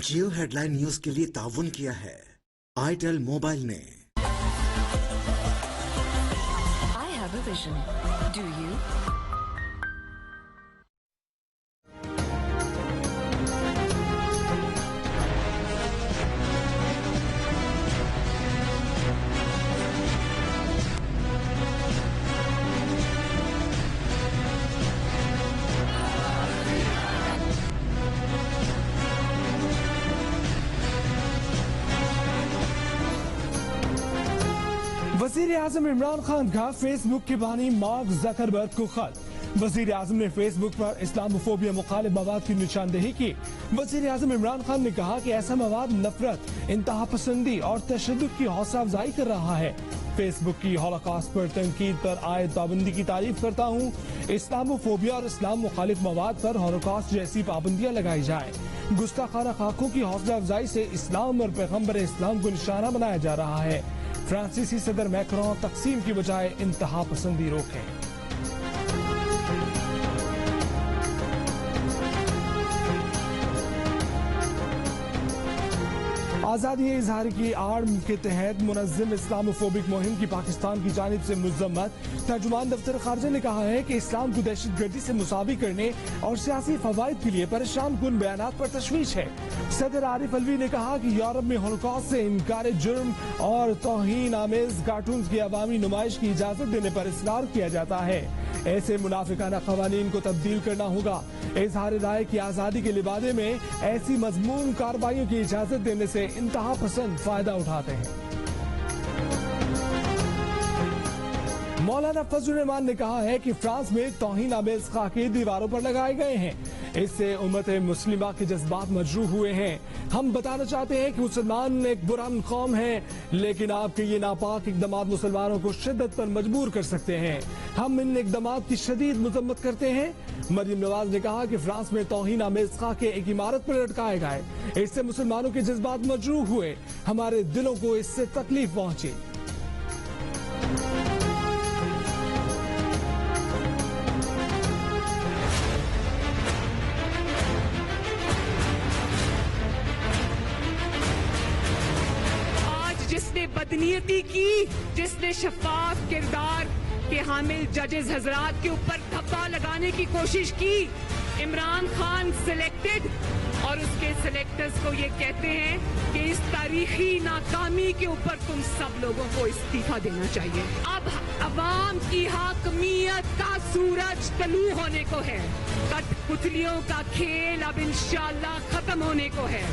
जियो headline news के लिए ताउन किया है आईटेल मोबाइल ने। I have a vision. Do you? वज़ीर आज़म इमरान खान का फेसबुक के बानी मार्क ज़करबर्ग को खत। वज़ीर आज़म ने फेसबुक पर इस्लामोफोबिया मुखालिफ मवाद की निशानदेही की। वज़ीर आज़म इमरान खान ने कहा कि ऐसा मवाद नफरत, इंतहा पसंदी और तशद्दुद की हौसला अफजाई कर रहा है। फेसबुक की हॉलोकॉस्ट पर तनकीद पर आयद पाबंदी की तारीफ करता हूँ। इस्लामोफोबिया और इस्लाम मुखालिफ मवाद पर हॉलोकॉस्ट जैसी पाबंदियाँ लगाई जाए। गुस्ताखाना खाकों की हौसला अफजाई से इस्लाम और पैगम्बर इस्लाम को निशाना बनाया जा रहा है। फ्रांसीसी सदर मैक्रोन तकसीम की बजाय इंतहा पसंदी रोकें। आजादी इजहार की आड़ के तहत मुनज़्ज़म इस्लामोफोबिक मुहिम की पाकिस्तान की जानिब से मज़म्मत। तर्जुमान दफ्तर खारजा ने कहा है कि इस्लाम को दहशतगर्दी से मुसावी करने और सियासी फवाइद के लिए परेशान कुन बयानात पर तशवीश है। सदर आरिफ अलवी ने कहा कि यूरोप में होलोकॉस्ट से इनकार जुर्म और तौहीन आमेज कार्टून की अवामी नुमाइश की इजाजत देने पर इसरार किया जाता है। ऐसे मुनाफिकाना कवानीन को तब्दील करना होगा। इजहार राय की आजादी के लिबादे में ऐसी मजमून कार्रवाइयों की इजाजत देने से इंतहा पसंद फायदा उठाते हैं। मौलाना फजल रहमान ने कहा है कि फ्रांस में तौहीन आमेज खाके दीवारों पर लगाए गए हैं। इससे उम्मत मुस्लिमा के जज्बात मजरूह हुए हैं। हम बताना चाहते हैं कि मुसलमान एक बुरहन कौम है, लेकिन आपके ये नापाक इकदामात मुसलमानों को शिद्दत पर मजबूर कर सकते हैं। हम इन इकदामात की शदीद मजम्मत करते हैं। मरियम नवाज ने कहा कि फ्रांस में तौहीन आमेज खाके एक इमारत पर लटकाए गए। इससे मुसलमानों के जज्बात मजरूह हुए। हमारे दिलों को इससे तकलीफ पहुंची। बदनीयती की, जिसने शफाफ किरदार के हामिल जजेस हजरात के ऊपर धब्बा लगाने की कोशिश की, इमरान खान सिलेक्टेड और उसके सिलेक्टर्स को ये कहते हैं कि इस तारीखी नाकामी के ऊपर तुम सब लोगों को इस्तीफा देना चाहिए। अब अवाम की हाकमियत का सूरज तलू होने को है। कठपुतलियों का खेल अब इंशाअल्लाह खत्म होने को है।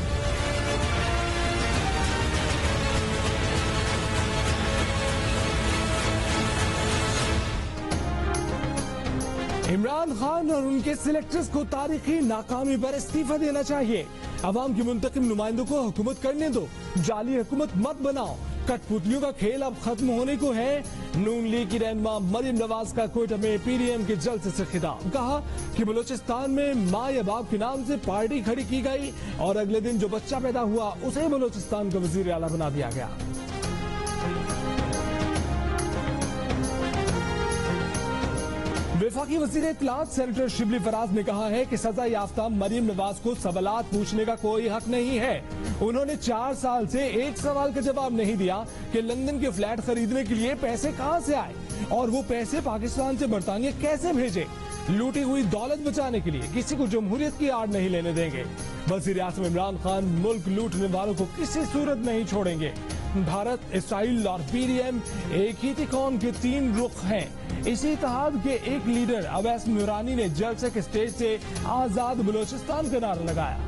इमरान खान और उनके सिलेक्टर्स को तारीखी नाकामी पर इस्तीफा देना चाहिए। अवाम के मुंतखब नुमाइंदों को हुकूमत करने दो, जाली हुकूमत मत बनाओ। कठपुतलियों का खेल अब खत्म होने को है। नून लीग की रहनुमा मरियम नवाज का कोयटा में पीडीएम के जलसे से खिताब। कहा कि बलूचिस्तान में माँ या बाप के नाम से पार्टी खड़ी की गई और अगले दिन जो बच्चा पैदा हुआ उसे बलूचिस्तान का वजीर आला बना दिया गया। वफाकी वज़ीर इत्तलात सेनेटर शिबली फराज ने कहा है कि सजा याफ्ता मरियम नवाज को सवालात पूछने का कोई हक नहीं है। उन्होंने 4 साल से एक सवाल का जवाब नहीं दिया कि लंदन के फ्लैट खरीदने के लिए पैसे कहां से आए और वो पैसे पाकिस्तान से बरतानिया कैसे भेजे। लूटी हुई दौलत बचाने के लिए किसी को जमहूरियत की आड़ नहीं लेने देंगे। वज़ीर आज़म इमरान खान मुल्क लूटने वालों को किसी सूरत नहीं छोड़ेंगे। भारत, इसराइल और पीडीएम एक ही तिकोन के 3 रुख हैं। इसी इत्तेहाद के एक लीडर अवैस नूरानी ने जलसे के स्टेज से आजाद बलूचिस्तान का नारा लगाया।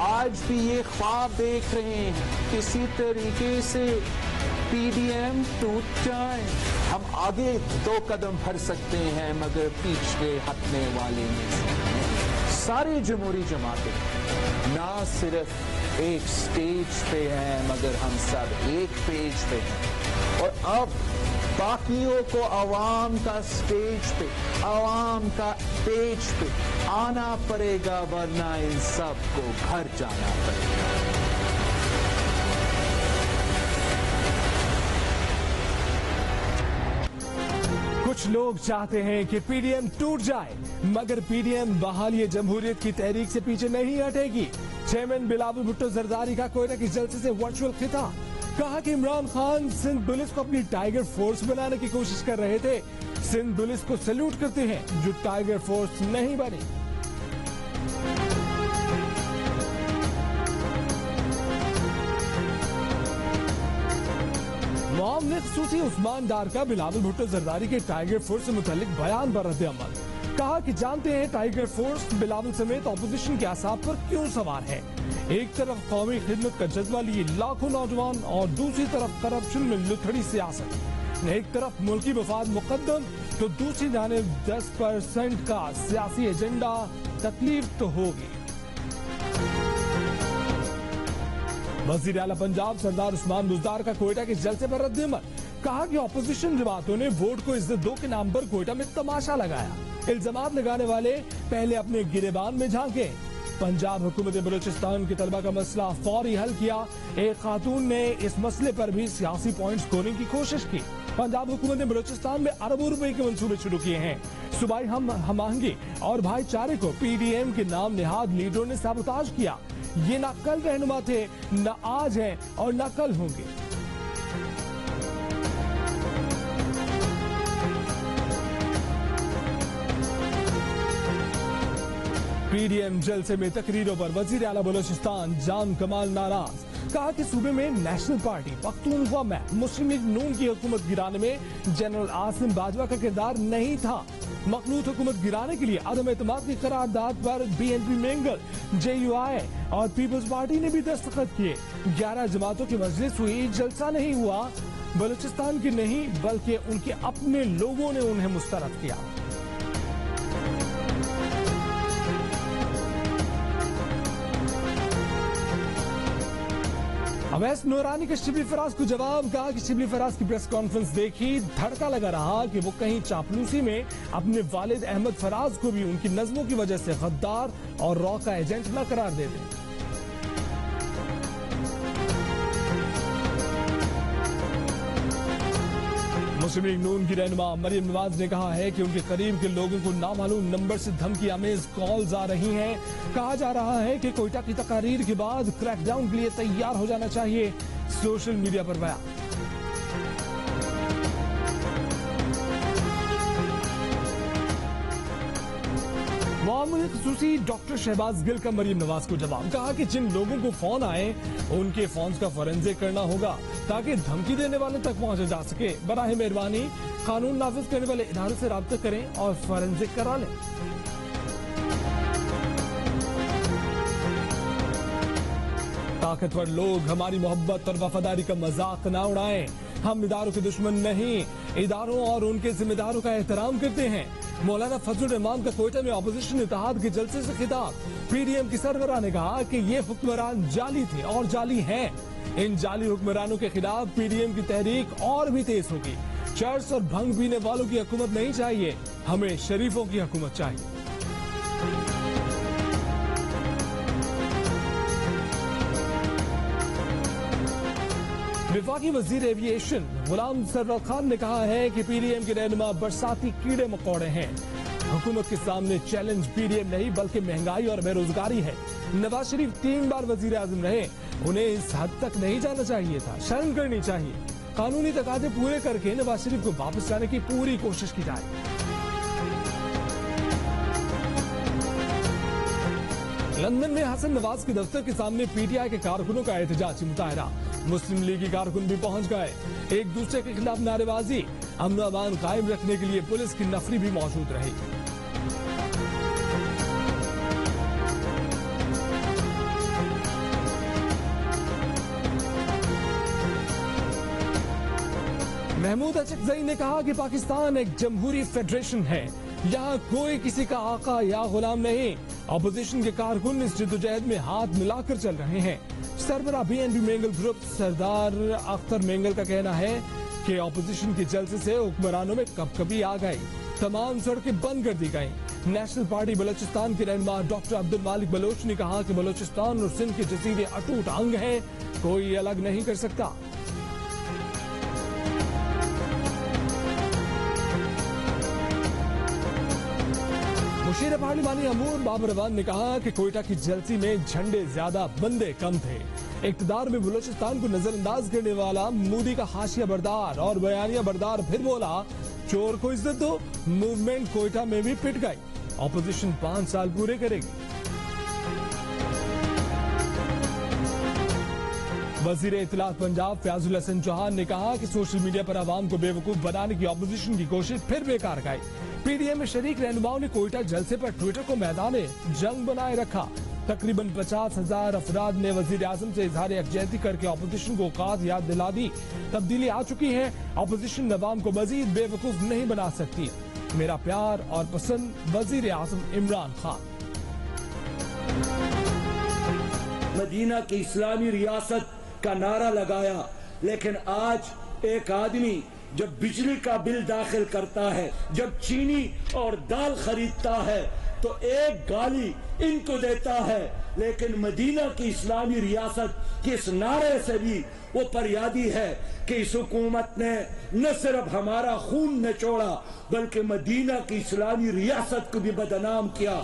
आज भी ये ख्वाब देख रहे हैं किसी तरीके से पीडीएम टूट जाए। हम आगे 2 कदम बढ़ सकते हैं मगर पीछे हटने वाले नहीं। सारी जमहूरी जमातें ना सिर्फ एक स्टेज पे हैं मगर हम सब एक पेज पे हैं। और अब बाकियों को आवाम का स्टेज पे, आवाम का पेज पे आना पड़ेगा वरना इन सबको घर जाना पड़ेगा। कुछ लोग चाहते हैं कि पीडीएम टूट जाए, मगर पीडीएम बहाली जमहूरियत की तहरीक से पीछे नहीं हटेगी। चेयरमैन बिलावल भुट्टो जरदारी का कोयटा की जलसे से वर्चुअल खिताब, कहा कि इमरान खान सिंध पुलिस को अपनी टाइगर फोर्स बनाने की कोशिश कर रहे थे। सिंध पुलिस को सैल्यूट करते हैं जो टाइगर फोर्स नहीं बनी। मामले खसूसी उस्मान डार का बिलावल भुट्टो जरदारी के टाइगर फोर्स से मुतालिक बयान पर रद्द अमल, कहा कि जानते हैं टाइगर फोर्स बिलावल समेत ऑपोजिशन के असाब पर क्यों सवार है। एक तरफ कौमी खिदमत का जज्बा लिए लाखों नौजवान और दूसरी तरफ करप्शन में लुथड़ी सियासत। एक तरफ मुल्की मफाद मुकद्दम तो दूसरी जानिब 10% का सियासी एजेंडा। तकलीफ तो होगी। वजीर आला पंजाब सरदार उस्मान बुज़दार का कोयटा के जलसे पर रद्द अमल, कहा कि ऑपोजिशन जमातों ने वोट को इज्जत दो के नाम पर कोयटा में तमाशा लगाया। इल्जामात लगाने वाले पहले अपने गिरेबान में झांके। पंजाब हुकूमत बलूचिस्तान के तलबा का मसला फौरी हल किया। एक खातून ने इस मसले पर भी सियासी पॉइंट स्कोरिंग की कोशिश की। पंजाब हुकूमत ने बलूचिस्तान में अरबों रुपए के मंसूबे शुरू किए हैं। सूबाई हम आहंगी और भाईचारे को पीडीएम के नाम निहाद लीडरों ने साबोताज किया। ये न कल रहनुमा थे, न आज हैं और न कल होंगे। पीडीएम जलसे में तकरीरों पर वजीर आला बलूचिस्तान जान कमाल नाराज, कहा कि सूबे में नेशनल पार्टी पख्तूनख्वा में मुस्लिम लीग नून की हुकूमत गिराने में जनरल आसिम बाजवा का किरदार नहीं था। मखलूत हुकूमत गिराने के लिए अदम एतमाद की करारदाद पर बीएनपी मेंगल, जेयूआई और पीपल्स पार्टी ने भी दस्तखत किए। 11 जमातों की मजलिस हुई, जलसा नहीं हुआ। बलूचिस्तान के नहीं बल्कि उनके अपने लोगों ने उन्हें मुस्तरद किया। अवैस नूरानी के शिबली फराज को जवाब, कहा कि शिबली फराज की प्रेस कॉन्फ्रेंस देखी, धड़का लगा रहा कि वो कहीं चापलूसी में अपने वालिद अहमद फराज को भी उनकी नज़मों की वजह से गद्दार और रॉ का एजेंट न करार दे दें। मुस्लिम लीग नून की रहनुमा मरियम नवाज ने कहा है कि उनके करीब के लोगों को नामालूम नंबर से धमकी आमेज कॉल्स आ रही हैं। कहा जा रहा है कि कोयटा की तकारीर के बाद क्रैकडाउन के लिए तैयार हो जाना चाहिए। सोशल मीडिया पर बयान। मामले खसूसी डॉक्टर शहबाज गिल का मरियम नवाज को जवाब, कहा कि जिन लोगों को फोन आए उनके फोन का फोरेंसिक करना होगा ताकि धमकी देने वालों तक पहुंचा जा सके। बराए मेहरबानी कानून नाफिज करने वाले इदारों से राब्ता करें और फोरेंसिक करा लें। ताकतवर लोग हमारी मोहब्बत और वफादारी का मजाक ना उड़ाएं। हम इदारों के दुश्मन नहीं, इदारों और उनके जिम्मेदारों का एहतराम करते हैं। मौलाना फजलुर रहमान का कोयटा में ऑपोजिशन इत्तेहाद के जलसे से खिताब, पीडीएम की सरबराह ने कहा कि ये हुक्मरान जाली थे और जाली हैं। इन जाली हुक्मरानों के खिलाफ पीडीएम की तहरीक और भी तेज होगी। चर्स और भंग पीने वालों की हुकूमत नहीं चाहिए, हमें शरीफों की हुकूमत चाहिए। विफाकी वजीर एविएशन गुलाम सरवर खान ने कहा है कि पीडीएम के रहनुमा बरसाती कीड़े मकोड़े हैं। हुकूमत के सामने चैलेंज पीडीएम नहीं बल्कि महंगाई और बेरोजगारी है। नवाज शरीफ 3 बार वजीर आजम रहे, उन्हें इस हद तक नहीं जाना चाहिए था, शर्म करनी चाहिए। कानूनी तकाजे पूरे करके नवाज शरीफ को वापस लाने की पूरी कोशिश की जाए। लंदन में हसन नवाज के दफ्तर के सामने पीटीआई के कारकुनों का एहतजाजी मुताहरा। मुस्लिम लीगी कारकुन भी पहुंच गए। एक दूसरे के खिलाफ नारेबाजी, अमन अमान कायम रखने के लिए पुलिस की नफरी भी मौजूद रही। महमूद अचकजई ने कहा कि पाकिस्तान एक जमहूरी फेडरेशन है, यहाँ कोई किसी का आका या गुलाम नहीं। ऑपोजिशन के कारकुन इस जद्दोजहद में हाथ मिलाकर चल रहे हैं। सरबराह बीएनपी मेंगल ग्रुप सरदार अख्तर मेंगल का कहना है कि ऑपोजिशन के जलसे से हुक्मरानों में कभी आ गई, तमाम सड़कें बंद कर दी गई। नेशनल पार्टी बलूचिस्तान के रहनुमा डॉक्टर अब्दुल मालिक बलोच ने कहा कि बलूचिस्तान और सिंध के जजीरे अटूट अंग हैं, कोई अलग नहीं कर सकता। मुशीर पार्लिमानी अमूर बाबर रवान ने कहा कि कोयटा की जलसी में झंडे ज्यादा बंदे कम थे। इक्तदार में बलूचिस्तान को नजरअंदाज करने वाला मोदी का हाशिया बरदार और बयानिया बरदार फिर बोला, चोर को इज्जत दो। मूवमेंट कोयटा में भी पिट गई। ऑपोजिशन 5 साल पूरे करेगी। वजीर इत्तलात पंजाब फयाजुल हसन चौहान ने कहा कि सोशल मीडिया पर आवाम को बेवकूफ बनाने की ऑपोजिशन की कोशिश फिर बेकार गई। पीडीएम में शरीक रहनुमाओं ने कोयटा जलसे पर ट्विटर को मैदान जंग बनाए रखा। तकरीबन 50,000 अफराद ने वजीर आजम से इजहार यकजहती करके ऑपोजिशन को औकात याद दिला दी। तब्दीली आ चुकी है। ऑपोजिशन अवाम को मजीद बेवकूफ नहीं बना सकती। मेरा प्यार और पसंद वजीर आजम इमरान खान। मदीना की इस्लामी रियासत का नारा लगाया, लेकिन आज एक आदमी जब बिजली का बिल दाखिल करता है, जब चीनी और दाल खरीदता है, तो एक गाली इनको देता है, लेकिन मदीना की इस्लामी रियासत के इस नारे से भी वो फरियादी है कि इस हुकूमत ने न सिर्फ हमारा खून निचोड़ा बल्कि मदीना की इस्लामी रियासत को भी बदनाम किया।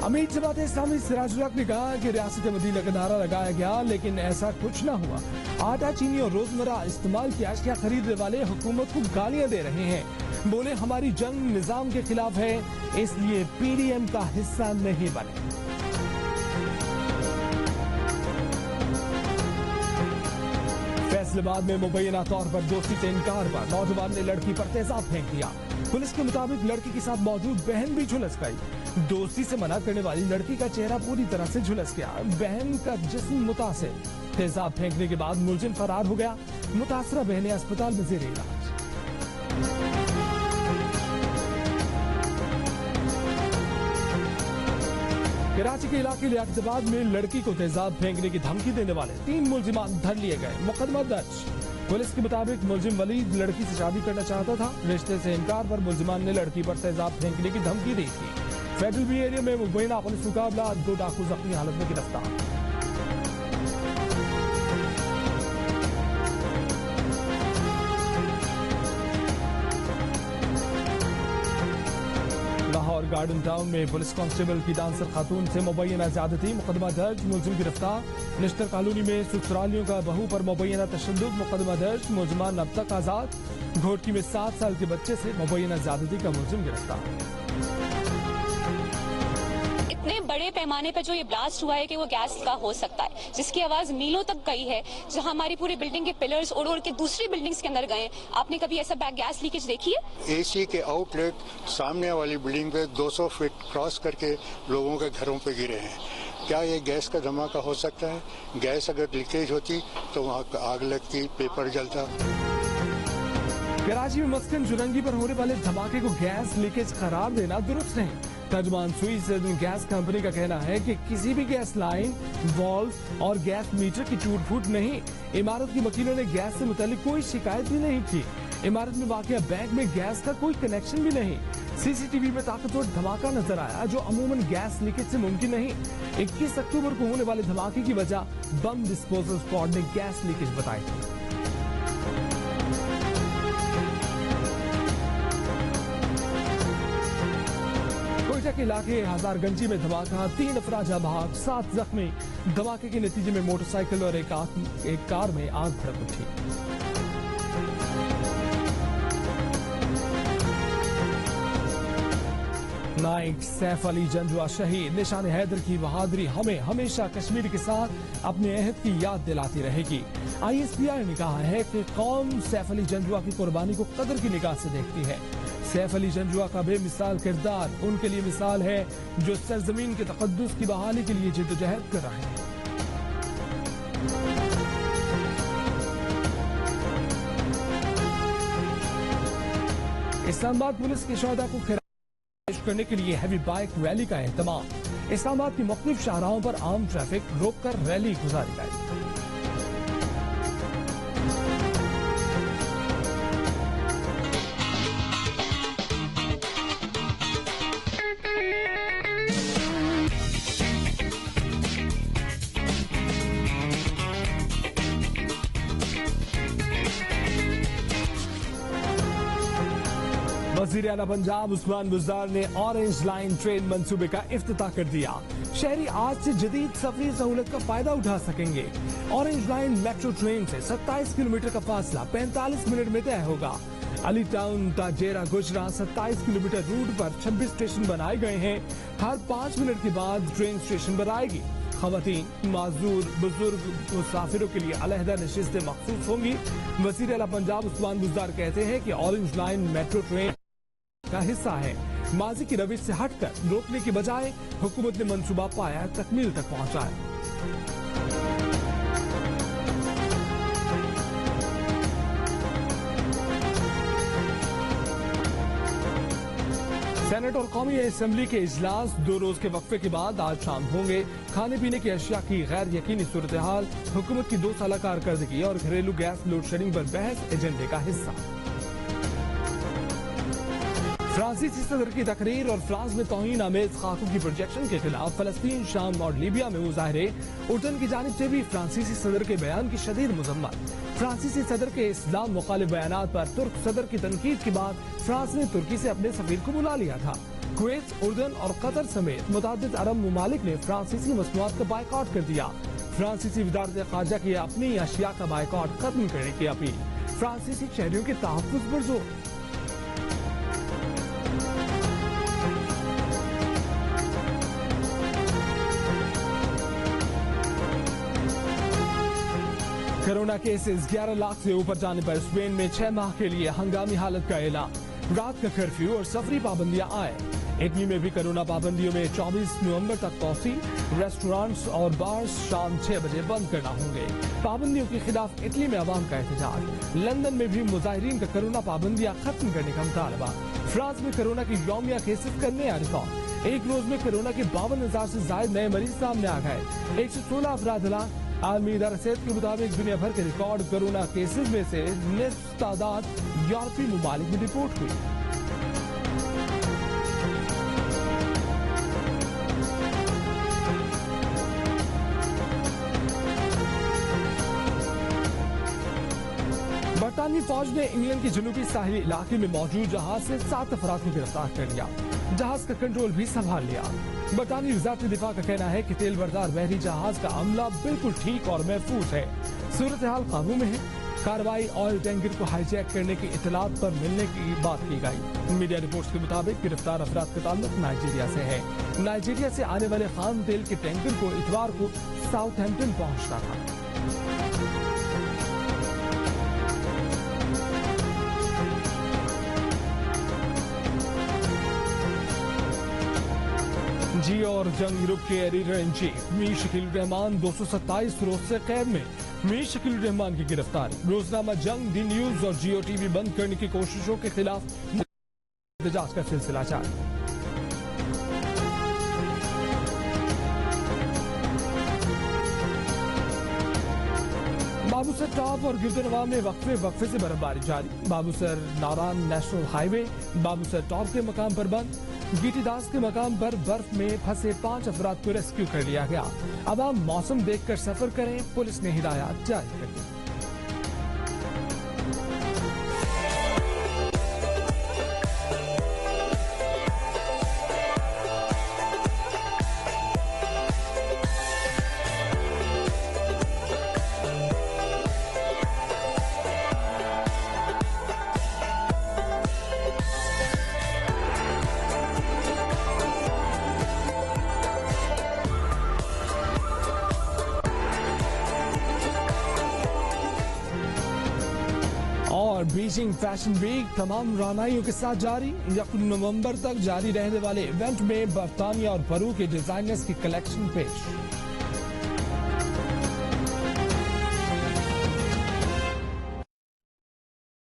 अमीर जमात इस्लामी सिराजुल हक ने कहा कि रियासत मदीना का नारा लगाया गया, लेकिन ऐसा कुछ न हुआ। आटा, चीनी और रोजमर्रा इस्तेमाल की अशिया खरीदने वाले हुकूमत को गालियां दे रहे हैं। बोले हमारी जंग निजाम के खिलाफ है, इसलिए पीडीएम का हिस्सा नहीं बने। फैसलाबाद में मुबैना तौर पर दोस्ती से इनकार पर नौजवान ने लड़की पर तेजाब फेंक दिया। पुलिस के मुताबिक लड़की के साथ मौजूद बहन भी झुलस गई। दोस्ती से मना करने वाली लड़की का चेहरा पूरी तरह से झुलस गया। बहन का जिस्म मुतासिर। तेजाब फेंकने के बाद मुलजिम फरार हो गया। मुतासरा बहनें अस्पताल में जेर इलाज। कराची के इलाके लियाकताबाद में लड़की को तेजाब फेंकने की धमकी देने वाले 3 मुलजिमान धर लिए गए। मुकदमा दर्ज। पुलिस के मुताबिक मुलजिम वलीद लड़की से शादी करना चाहता था। रिश्ते से इनकार पर मुलजिमान ने लड़की पर तेजाब फेंकने की धमकी दी थी। फेडरल बी एरिया में मुबैना पुलिस मुकाबला, 2 डाकू जख्मी हालत में गिरफ्तार। लाहौर गार्डन टाउन में पुलिस कांस्टेबल की डांसर खातून से मुबैना ज्यादती, मुकदमा दर्ज, मुलजिम गिरफ्तार। निश्तर कॉलोनी में ससुरालियों का बहू पर मुबैना तशद्दुद, मुकदमा दर्ज, मुलजमान अब तक आजाद। घोटकी में 7 साल के बच्चे से मुबैना ज्यादती का मुलजिम गिरफ्तार। इतने बड़े पैमाने पर जो ये ब्लास्ट हुआ है कि वो गैस का हो सकता है, जिसकी आवाज मीलों तक गई है, जहां हमारी पूरी बिल्डिंग के पिलर्स उड़ उड़ के दूसरी बिल्डिंग्स के अंदर गए। आपने कभी ऐसा गैस लीकेज देखी है? एसी के आउटलेट सामने वाली बिल्डिंग पे 200 फीट क्रॉस करके लोगों के घरों पे गिरे हैं। क्या ये गैस का धमाका हो सकता है? गैस अगर लीकेज होती तो वहाँ आग लगती, पेपर जलता। कराची में मस्कन जुरंगी पर होने वाले धमाके को गैस लीकेज करार देना दुरुस्त नहीं। तर्जमान सुई से गैस कंपनी का कहना है कि किसी भी गैस लाइन, वॉल्व और गैस मीटर की टूट फूट नहीं। इमारत के वकीलों ने गैस से मुतालिक कोई शिकायत भी नहीं की। इमारत में वाक़िया बैंक में गैस का कोई कनेक्शन भी नहीं। सीसीटीवी में ताकतवर धमाका नजर आया जो अमूमन गैस लीकेज से मुमकिन नहीं। 21 अक्टूबर को होने वाले धमाके की वजह बम डिस्पोजल स्क्वाड ने गैस लीकेज बताई थी। कोयटा के इलाके हजारगंजी में धमाका, 3 अफराद जाँ बहक, 7 जख्मी। धमाके के नतीजे में मोटरसाइकिल और एक कार में आग भड़क उठी। नाइक सैफ अली जंजुआ शहीद। निशान हैदर की बहादुरी हमें हमेशा कश्मीर के साथ अपने अहद की याद दिलाती रहेगी। ISPI ने कहा है कि कौम सैफ अली जंजुआ की कुर्बानी को कदर की निगाह से देखती है। सैफ अली जंजुआ का बेमिसाल किरदार उनके लिए मिसाल है जो सरजमीन के तकद्दुस की बहाली के लिए जिद्दोजहद कर रहे हैं। इस्लामाबाद पुलिस के शोहदा को खिराज करने के लिए हैवी बाइक रैली का एहतमाम। इस्लामाबाद की मुख्तलिफ शाहराहों पर आम ट्रैफिक रोककर रैली गुजारी गई। वज़ीर आला पंजाब उस्मान बुज़दार ने ऑरेंज लाइन ट्रेन मंसूबे का इफ्तिताह कर दिया। शहरी आज से जदीद सफरी सहूलत का फायदा उठा सकेंगे। ऑरेंज लाइन मेट्रो ट्रेन से 27 किलोमीटर का फासला 45 मिनट में तय होगा। अली टाउन ताजेरा गुजरा 27 किलोमीटर रूट पर 26 स्टेशन बनाए गए हैं। हर 5 मिनट के बाद ट्रेन स्टेशन पर आएगी। खवातीन, माजूर, बुजुर्ग मुसाफिरों के लिए अलहदा नशिस्तें मखसूस होंगी। वज़ीर आला पंजाब उस्मान बुज़दार कहते हैं कि ऑरेंज लाइन मेट्रो ट्रेन का हिस्सा है। माजी की रविश से हटकर रोकने की बजाय हुकूमत ने मंसूबा पाया तकमील तक पहुंचाया। सेनेट और कौमी असेंबली के इजलास 2 रोज के वक्फे के बाद आज शाम होंगे। खाने पीने की अशिया की गैर यकीनी सूरत हाल, हुकूमत की 2 साल कारकर्दगी और घरेलू गैस लोड शेडिंग पर बहस एजेंडे का हिस्सा। फ्रांसीसी सदर की तकरीर और फ्रांस में तौहीन आमेज खाकों की प्रोजेक्शन के खिलाफ फलस्तीन, शाम और लीबिया में मुजाहरे। उर्दन की जानिब से भी फ्रांसीसी सदर के बयान की शदीद मुजम्मत। फ्रांसीसी सदर के इस्लाम मुखालिफ बयानात पर तुर्क सदर की तनकीद के बाद फ्रांस ने तुर्की से अपने सफीर को बुला लिया था। कुवैत, उर्दन और कतर समेत मुतादिद अरब ममालिक ने फ्रांसीसी मसनूआत का बायकॉट कर दिया। फ्रांसीसी वज़ारत ख़ारजा की अपनी अशिया का बायकॉट खत्म करने की अपील। फ्रांसीसी शहरियों के तहफ़्फ़ुज़ पर जोर। कोरोना केसेस 11 लाख से ऊपर जाने पर स्पेन में 6 माह के लिए हंगामी हालत का ऐलान। रात का कर्फ्यू और सफरी पाबंदियां आए। इटली में भी कोरोना पाबंदियों में 24 नवंबर तक तौसी। रेस्टोरेंट्स और बार्स शाम 6 बजे बंद करना होंगे। पाबंदियों के खिलाफ इटली में अवाम का एहतजाज। लंदन में भी मुजाहिरीन का कोरोना पाबंदियां खत्म करने का मुतालबा। फ्रांस में कोरोना की यौमिया केसेस करने आ रिकॉर्ड। एक रोज में कोरोना के 52,000 से ज्यादा नए मरीज सामने आ गए। 116 अफराद हलाक। आलमी इदारा सेहत के मुताबिक दुनिया भर के रिकॉर्ड कोरोना केसेस में से निस्फ तादाद यूरोपीय मुमालिक में रिपोर्ट हुई। बरतानवी फौज ने इंग्लैंड के जनूबी साहिली इलाके में मौजूद जहाज से 7 अफराद को गिरफ्तार कर लिया। जहाज का कंट्रोल भी संभाल लिया। बरतानवी वज़ारत दिफा का कहना है कि तेल बरदार बहरी जहाज का अमला बिल्कुल ठीक और महफूज है। सूरत हाल काबू में है। कार्रवाई ऑयल टैंकर को हाईजैक करने की इतलात पर मिलने की बात की गई। मीडिया रिपोर्ट्स के मुताबिक गिरफ्तार अफराद का ताल्लुक नाइजीरिया से है। नाइजीरिया से आने वाले खाम तेल के टैंकर को इतवार को साउथहैम्पटन पहुंचना था। जी और जंग ग्रुप के editor in chief Mir Shakeel Rahman 227 रोज से कैद में। मीर शकील रहमान की गिरफ्तारी। रोजनामा जंग, दी न्यूज और जियो टीवी बंद करने की कोशिशों के खिलाफ एहतजाज का सिलसिला जारी। बाबूसर टॉप और गिरदनवा में वक्फे से बर्फबारी जारी। बाबूसर नारान नेशनल हाईवे बाबूसर टॉप के मकाम पर बंद। गीटी दास के मकाम पर बर्फ में फंसे 5 अफराद को रेस्क्यू कर लिया गया। अब आप मौसम देखकर सफर करें, पुलिस ने हिदायत जारी कर दी। और बीजिंग फैशन वीक तमाम रानाइयों के साथ जारी। 1 नवंबर तक जारी रहने वाले इवेंट में बर्तानिया और पेरू के डिजाइनर्स की कलेक्शन पेश।